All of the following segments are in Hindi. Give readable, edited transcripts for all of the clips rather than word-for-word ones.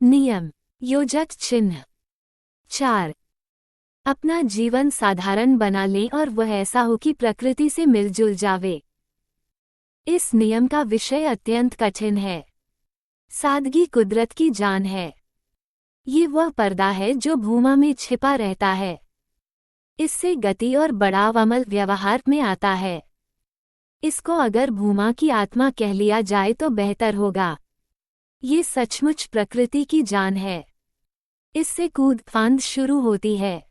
नियम, योजक चिन्ह। 4. अपना जीवन साधारण बना लें और वह ऐसा हो कि प्रकृति से मिलजुल जावे। इस नियम का विषय अत्यंत कठिन है। सादगी कुदरत की जान है। ये वह पर्दा है जो भूमा में छिपा रहता है। इससे गति और बढ़ाव अमल व्यवहार में आता है। इसको अगर भूमा की आत्मा कह लिया जाए तो बेहतर होगा। ये सचमुच प्रकृति की जान है। इससे कूद फांद शुरू होती है।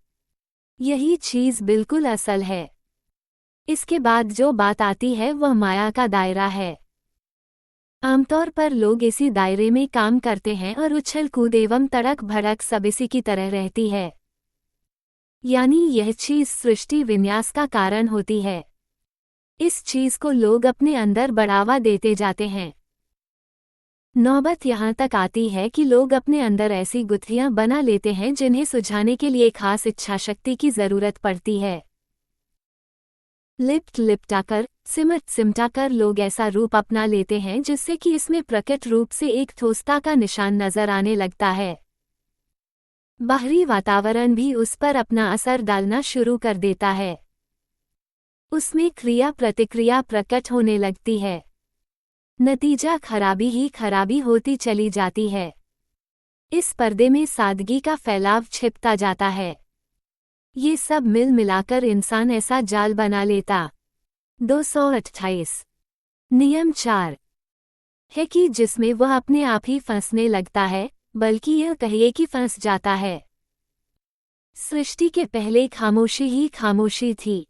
यही चीज बिल्कुल असल है। इसके बाद जो बात आती है वह माया का दायरा है। आमतौर पर लोग इसी दायरे में काम करते हैं और उछल कूद एवं तड़क भड़क सब इसी की तरह रहती है। यानी यह चीज सृष्टि विन्यास का कारण होती है। इस चीज को लोग अपने अंदर बढ़ावा देते जाते हैं। नौबत यहाँ तक आती है कि लोग अपने अंदर ऐसी गुत्थियां बना लेते हैं जिन्हें सुलझाने के लिए खास इच्छाशक्ति की जरूरत पड़ती है। लिपट लिपटाकर, सिमट सिमटाकर लोग ऐसा रूप अपना लेते हैं जिससे कि इसमें प्रकट रूप से एक ठोसता का निशान नजर आने लगता है। बाहरी वातावरण भी उस पर अपना असर डालना शुरू कर देता है। उसमें क्रिया प्रतिक्रिया प्रकट होने लगती है। नतीजा खराबी ही खराबी होती चली जाती है। इस पर्दे में सादगी का फैलाव छिपता जाता है। ये सब मिल मिलाकर इंसान ऐसा जाल बना लेता। 228। नियम 4 है कि जिसमें वह अपने आप ही फंसने लगता है, बल्कि यह कहिए कि फंस जाता है। सृष्टि के पहले खामोशी ही खामोशी थी।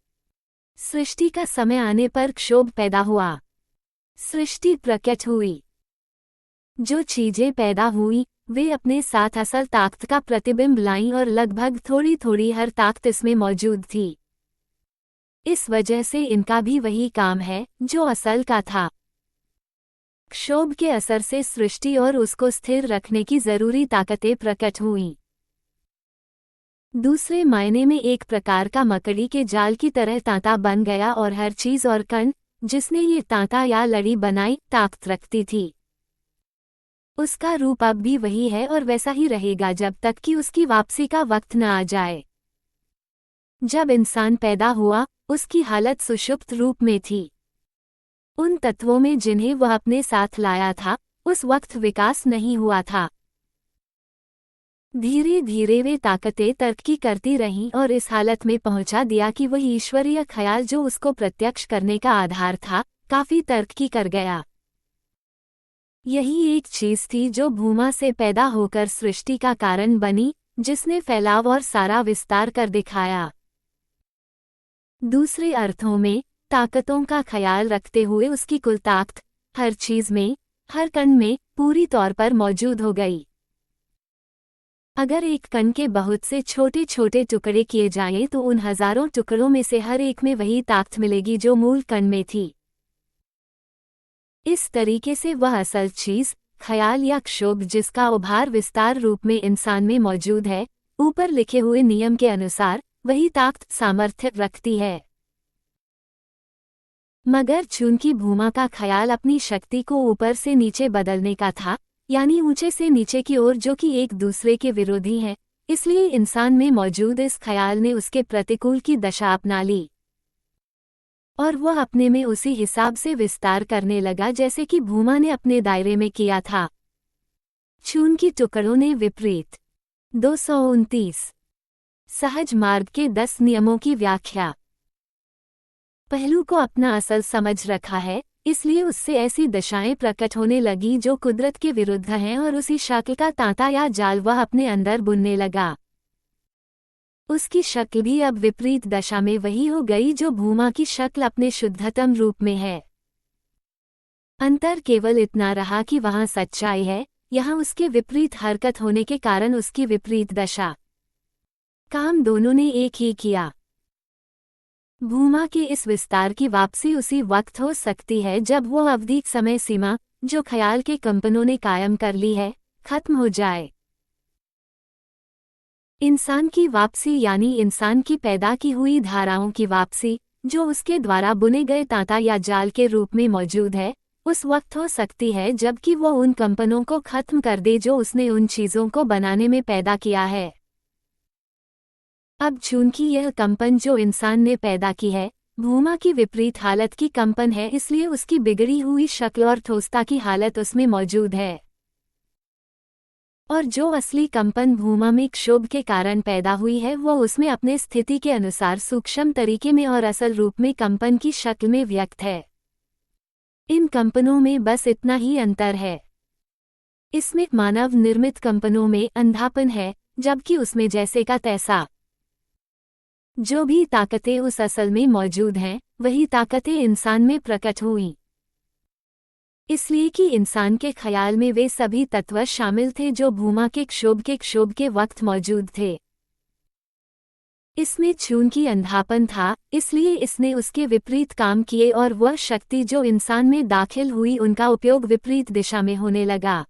सृष्टि का समय आने पर क्षोभ पैदा हुआ। सृष्टि प्रकट हुई। जो चीजें पैदा हुई वे अपने साथ असल ताकत का प्रतिबिंब लाईं और लगभग थोड़ी थोड़ी हर ताकत इसमें मौजूद थी। इस वजह से इनका भी वही काम है जो असल का था। क्षोभ के असर से सृष्टि और उसको स्थिर रखने की जरूरी ताकतें प्रकट हुईं। दूसरे मायने में एक प्रकार का मकड़ी के जाल की तरह तांता बन गया और हर चीज और कण जिसने ये तांता या लड़ी बनाई ताकत रखती थी। उसका रूप अब भी वही है और वैसा ही रहेगा जब तक कि उसकी वापसी का वक्त न आ जाए। जब इंसान पैदा हुआ उसकी हालत सुषुप्त रूप में थी। उन तत्वों में जिन्हें वह अपने साथ लाया था उस वक्त विकास नहीं हुआ था। धीरे धीरे वे ताकतें तरक्की करती रहीं और इस हालत में पहुंचा दिया कि वह ईश्वरीय ख्याल जो उसको प्रत्यक्ष करने का आधार था काफी तरक्की कर गया। यही एक चीज थी जो भूमा से पैदा होकर सृष्टि का कारण बनी, जिसने फैलाव और सारा विस्तार कर दिखाया। दूसरे अर्थों में ताकतों का ख्याल रखते हुए उसकी कुल ताकत हर चीज में, हर कण में पूरी तौर पर मौजूद हो गई। अगर एक कण के बहुत से छोटे छोटे टुकड़े किए जाएं तो उन हजारों टुकड़ों में से हर एक में वही ताकत मिलेगी जो मूल कण में थी। इस तरीके से वह असल चीज, ख्याल या क्षोभ जिसका उभार विस्तार रूप में इंसान में मौजूद है, ऊपर लिखे हुए नियम के अनुसार वही ताकत सामर्थ्य रखती है। मगर चूंकि भूमा का ख्याल अपनी शक्ति को ऊपर से नीचे बदलने का था, यानी ऊंचे से नीचे की ओर जो कि एक दूसरे के विरोधी हैं, इसलिए इंसान में मौजूद इस ख्याल ने उसके प्रतिकूल की दशा अपना ली और वह अपने में उसी हिसाब से विस्तार करने लगा जैसे कि भूमा ने अपने दायरे में किया था। चूंकि टुकड़ों ने विपरीत। 229 सहज मार्ग के 10 नियमों की व्याख्या। पहलू को अपना असल समझ रखा है, इसलिए उससे ऐसी दशाएं प्रकट होने लगी जो कुदरत के विरुद्ध हैं और उसी शक्ल का तांता या जाल वह अपने अंदर बुनने लगा। उसकी शक्ल भी अब विपरीत दशा में वही हो गई जो भूमा की शक्ल अपने शुद्धतम रूप में है। अंतर केवल इतना रहा कि वहां सच्चाई है, यहाँ उसके विपरीत हरकत होने के कारण उसकी विपरीत दशा। काम दोनों ने एक ही किया। भूमा के इस विस्तार की वापसी उसी वक्त हो सकती है जब वो अवधि समय सीमा जो ख्याल के कंपनों ने कायम कर ली है खत्म हो जाए। इंसान की वापसी यानी इंसान की पैदा की हुई धाराओं की वापसी, जो उसके द्वारा बुने गए तांता या जाल के रूप में मौजूद है, उस वक्त हो सकती है जबकि वो उन कंपनों को खत्म कर दे जो उसने उन चीज़ों को बनाने में पैदा किया है। अब चूंकि यह कंपन जो इंसान ने पैदा की है भूमा की विपरीत हालत की कंपन है, इसलिए उसकी बिगड़ी हुई शक्ल और ठोसता की हालत उसमें मौजूद है। और जो असली कंपन भूमा में क्षोभ के कारण पैदा हुई है वो उसमें अपने स्थिति के अनुसार सूक्ष्म तरीके में और असल रूप में कंपन की शक्ल में व्यक्त है। इन कंपनों में बस इतना ही अंतर है। इसमें मानव निर्मित कंपनों में अंधापन है, जबकि उसमें जैसे का तैसा जो भी ताकतें उस असल में मौजूद हैं वही ताकतें इंसान में प्रकट हुईं। इसलिए कि इंसान के ख्याल में वे सभी तत्व शामिल थे जो भूमा के क्षोभ के वक्त मौजूद थे। इसमें चूंकि अंधापन था इसलिए इसने उसके विपरीत काम किए और वह शक्ति जो इंसान में दाखिल हुई उनका उपयोग विपरीत दिशा में होने लगा।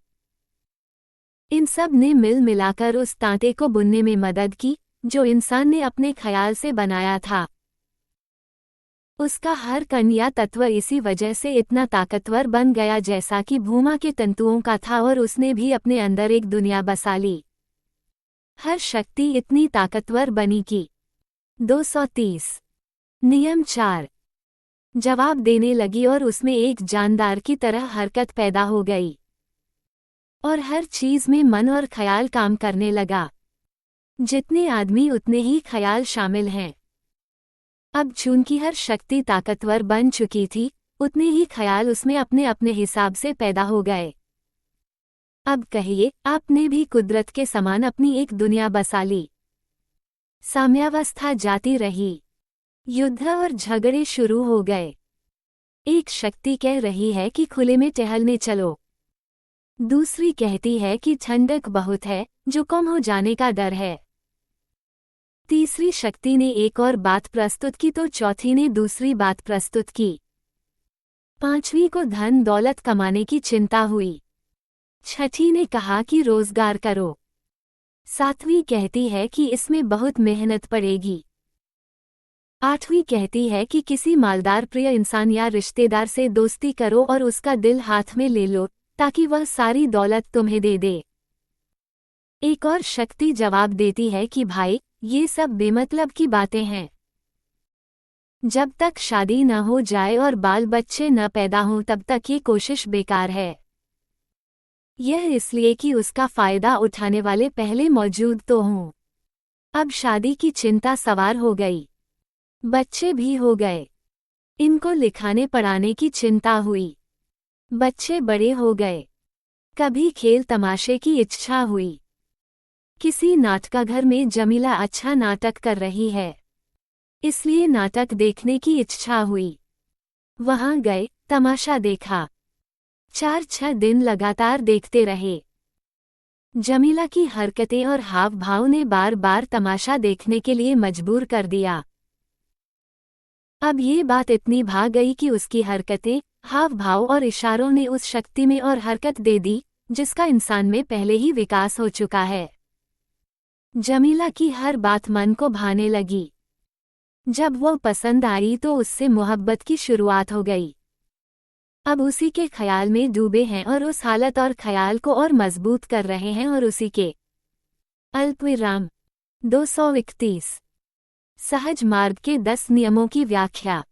इन सब ने मिल मिलाकर उस तांते को बुनने में मदद की जो इंसान ने अपने ख्याल से बनाया था। उसका हर कण या तत्व इसी वजह से इतना ताकतवर बन गया जैसा कि भूमा के तंतुओं का था और उसने भी अपने अंदर एक दुनिया बसा ली। हर शक्ति इतनी ताकतवर बनी कि 230 नियम 4 जवाब देने लगी और उसमें एक जानदार की तरह हरकत पैदा हो गई और हर चीज में मन और ख्याल काम करने लगा। जितने आदमी उतने ही ख्याल शामिल हैं। अब चूंकि हर शक्ति ताकतवर बन चुकी थी उतने ही ख्याल उसमें अपने अपने हिसाब से पैदा हो गए। अब कहिए आपने भी कुदरत के समान अपनी एक दुनिया बसा ली। साम्यावस्था जाती रही, युद्ध और झगड़े शुरू हो गए। एक शक्ति कह रही है कि खुले में टहलने चलो, दूसरी कहती है कि ठंडक बहुत है जो कम हो जाने का डर है। तीसरी शक्ति ने एक और बात प्रस्तुत की तो चौथी ने दूसरी बात प्रस्तुत की। पांचवी को धन दौलत कमाने की चिंता हुई। छठी ने कहा कि रोजगार करो। सातवीं कहती है कि इसमें बहुत मेहनत पड़ेगी। आठवीं कहती है कि किसी मालदार प्रिय इंसान या रिश्तेदार से दोस्ती करो और उसका दिल हाथ में ले लो ताकि वह सारी दौलत तुम्हें दे दे। एक और शक्ति जवाब देती है कि भाई ये सब बेमतलब की बातें हैं। जब तक शादी न हो जाए और बाल बच्चे न पैदा हों तब तक ये कोशिश बेकार है। यह इसलिए कि उसका फायदा उठाने वाले पहले मौजूद तो हों। अब शादी की चिंता सवार हो गई, बच्चे भी हो गए, इनको लिखाने पढ़ाने की चिंता हुई, बच्चे बड़े हो गए, कभी खेल तमाशे की इच्छा हुई। किसी नाटकघर में जमीला अच्छा नाटक कर रही है इसलिए नाटक देखने की इच्छा हुई। वहां गए, तमाशा देखा, 4-6 दिन लगातार देखते रहे। जमीला की हरकतें और हाव भाव ने बार बार तमाशा देखने के लिए मजबूर कर दिया। अब ये बात इतनी भाग गई कि उसकी हरकतें, हाव भाव और इशारों ने उस शक्ति में और हरकत दे दी जिसका इंसान में पहले ही विकास हो चुका है। जमीला की हर बात मन को भाने लगी। जब वो पसंद आई तो उससे मोहब्बत की शुरुआत हो गई। अब उसी के ख्याल में डूबे हैं और उस हालत और ख्याल को और मजबूत कर रहे हैं और उसी के अल्पविराम 231 सहज मार्ग के 10 नियमों की व्याख्या।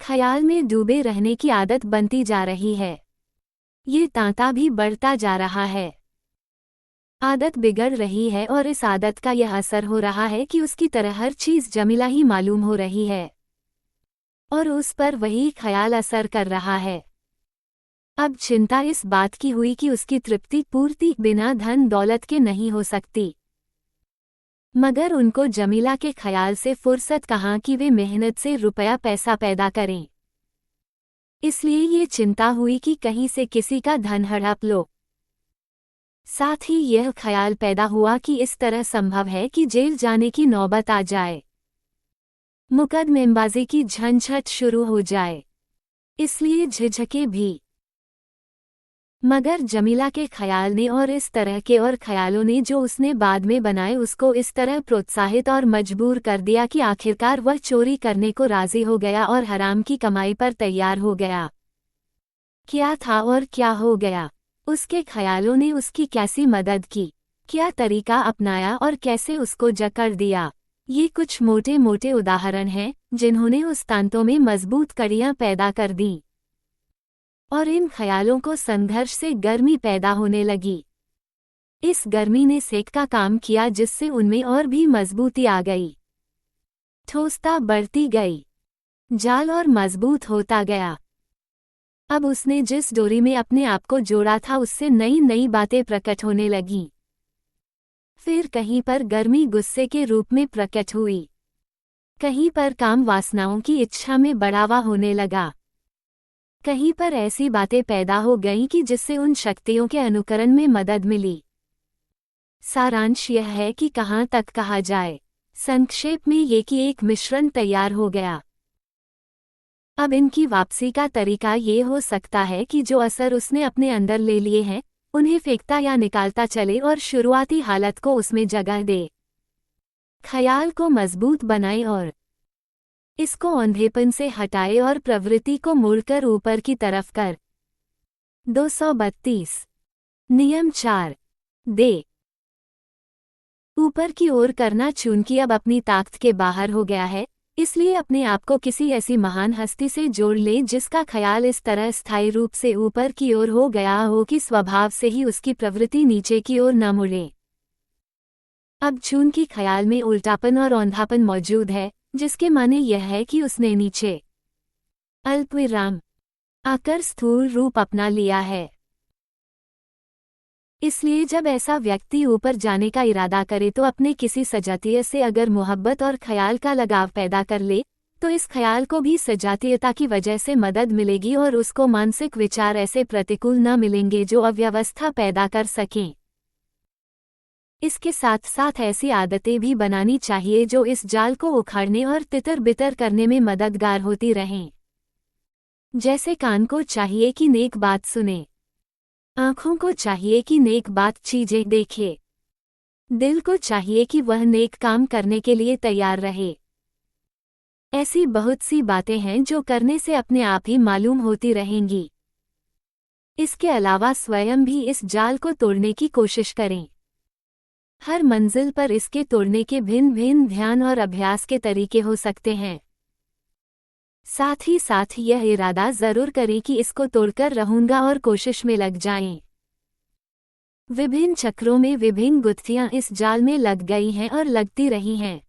ख्याल में डूबे रहने की आदत बनती जा रही है। ये तांता भी बढ़ता जा रहा है। आदत बिगड़ रही है और इस आदत का यह असर हो रहा है कि उसकी तरह हर चीज जमीला ही मालूम हो रही है और उस पर वही ख्याल असर कर रहा है। अब चिंता इस बात की हुई कि उसकी तृप्ति पूर्ति बिना धन दौलत के नहीं हो सकती। मगर उनको जमीला के ख्याल से फुर्सत कहाँ कि वे मेहनत से रुपया पैसा पैदा करें। इसलिए ये चिंता हुई कि कहीं से किसी का धन हड़प लो। साथ ही यह ख्याल पैदा हुआ कि इस तरह संभव है कि जेल जाने की नौबत आ जाए, मुकदमेबाजी की झंझट शुरू हो जाए, इसलिए झिझके भी। मगर जमीला के ख्याल ने और इस तरह के और ख्यालों ने जो उसने बाद में बनाए उसको इस तरह प्रोत्साहित और मजबूर कर दिया कि आखिरकार वह चोरी करने को राजी हो गया और हराम की कमाई पर तैयार हो गया। क्या था और क्या हो गया? उसके ख्यालों ने उसकी कैसी मदद की? क्या तरीका अपनाया और कैसे उसको जकड़ दिया? ये कुछ मोटे मोटे उदाहरण हैं जिन्होंने उस तांतों में मजबूत कड़ियां पैदा कर दी और इन ख्यालों को संघर्ष से गर्मी पैदा होने लगी। इस गर्मी ने सेक का काम किया जिससे उनमें और भी मजबूती आ गई। ठोसता बढ़ती गई, जाल और मजबूत होता गया। अब उसने जिस डोरी में अपने आप को जोड़ा था उससे नई नई बातें प्रकट होने लगीं। फिर कहीं पर गर्मी गुस्से के रूप में प्रकट हुई, कहीं पर काम वासनाओं की इच्छा में बढ़ावा होने लगा, कहीं पर ऐसी बातें पैदा हो गईं कि जिससे उन शक्तियों के अनुकरण में मदद मिली। सारांश यह है कि कहाँ तक कहा जाए, संक्षेप में ये कि एक मिश्रण तैयार हो गया। अब इनकी वापसी का तरीका ये हो सकता है कि जो असर उसने अपने अंदर ले लिए हैं उन्हें फेंकता या निकालता चले और शुरुआती हालत को उसमें जगह दे, ख्याल को मजबूत बनाए और इसको अंधेपन से हटाए और प्रवृत्ति को मोड़कर ऊपर की तरफ कर। 232 नियम 4 दे ऊपर की ओर करना। चूंकि अब अपनी ताकत के बाहर हो गया है, इसलिए अपने आप को किसी ऐसी महान हस्ती से जोड़ ले जिसका ख्याल इस तरह स्थायी रूप से ऊपर की ओर हो गया हो कि स्वभाव से ही उसकी प्रवृत्ति नीचे की ओर न मुड़े। अब चूंकि ख्याल में उल्टापन और औंधापन मौजूद है, जिसके माने यह है कि उसने नीचे अल्पविराम आकर स्थूल रूप अपना लिया है। इसलिए जब ऐसा व्यक्ति ऊपर जाने का इरादा करे तो अपने किसी सजातीय से अगर मोहब्बत और ख्याल का लगाव पैदा कर ले तो इस ख्याल को भी सजातीयता की वजह से मदद मिलेगी और उसको मानसिक विचार ऐसे प्रतिकूल न मिलेंगे जो अव्यवस्था पैदा कर सकें। इसके साथ साथ ऐसी आदतें भी बनानी चाहिए जो इस जाल को उखाड़ने और तितर बितर करने में मददगार होती रहें। जैसे कान को चाहिए कि नेक बात सुने, आँखों को चाहिए कि नेक बात चीजें देखे, दिल को चाहिए कि वह नेक काम करने के लिए तैयार रहे। ऐसी बहुत सी बातें हैं जो करने से अपने आप ही मालूम होती रहेंगी। इसके अलावा स्वयं भी इस जाल को तोड़ने की कोशिश करें। हर मंजिल पर इसके तोड़ने के भिन्न भिन्न ध्यान और अभ्यास के तरीके हो सकते हैं। साथ ही साथ यह इरादा जरूर करें कि इसको तोड़कर रहूंगा और कोशिश में लग जाएं। विभिन्न चक्रों में विभिन्न गुत्थियां इस जाल में लग गई हैं और लगती रही हैं।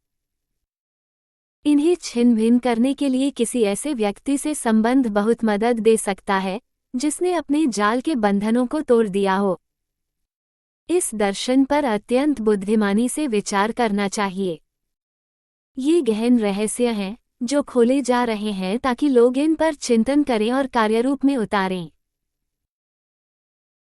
इन्हें छिन्न भिन्न करने के लिए किसी ऐसे व्यक्ति से संबंध बहुत मदद दे सकता है जिसने अपने जाल के बंधनों को तोड़ दिया हो। इस दर्शन पर अत्यंत बुद्धिमानी से विचार करना चाहिए। ये गहन रहस्य हैं जो खोले जा रहे हैं ताकि लोग इन पर चिंतन करें और कार्यरूप में उतारें।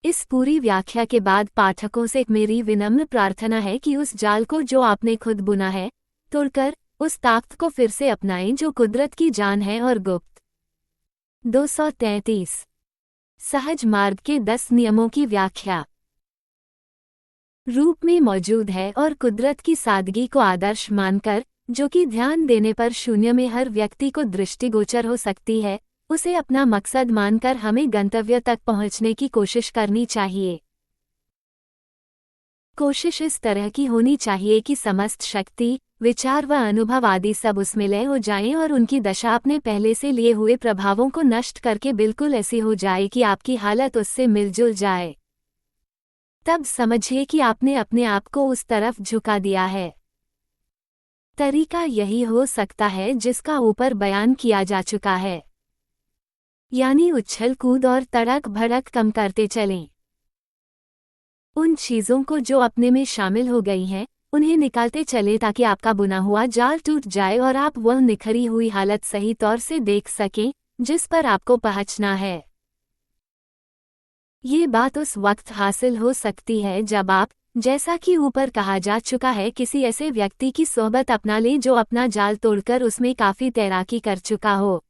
इस पूरी व्याख्या के बाद पाठकों से मेरी विनम्र प्रार्थना है कि उस जाल को जो आपने खुद बुना है तोड़कर उस ताकत को फिर से अपनाएं जो कुदरत की जान है और गुप्त। 233 सहज मार्ग के 10 नियमों की व्याख्या रूप में मौजूद है और कुदरत की सादगी को आदर्श मानकर, जो कि ध्यान देने पर शून्य में हर व्यक्ति को दृष्टिगोचर हो सकती है, उसे अपना मकसद मानकर हमें गंतव्य तक पहुंचने की कोशिश करनी चाहिए। कोशिश इस तरह की होनी चाहिए कि समस्त शक्ति, विचार व अनुभव आदि सब उसमें लय हो जाएं और उनकी दशा अपने पहले से लिए हुए प्रभावों को नष्ट करके बिल्कुल ऐसी हो जाए कि आपकी हालत उससे मिलजुल जाए। तब समझिए कि आपने अपने आप को उस तरफ झुका दिया है। तरीका यही हो सकता है जिसका ऊपर बयान किया जा चुका है, यानी उछल कूद और तड़क भड़क कम करते चलें। उन चीज़ों को जो अपने में शामिल हो गई हैं, उन्हें निकालते चले ताकि आपका बुना हुआ जाल टूट जाए और आप वह निखरी हुई हालत सही तौर से देख सकें जिस पर आपको पहुंचना है। ये बात उस वक्त हासिल हो सकती है जब आप, जैसा कि ऊपर कहा जा चुका है, किसी ऐसे व्यक्ति की सोहबत अपना लें जो अपना जाल तोड़कर उसमें काफ़ी तैराकी कर चुका हो।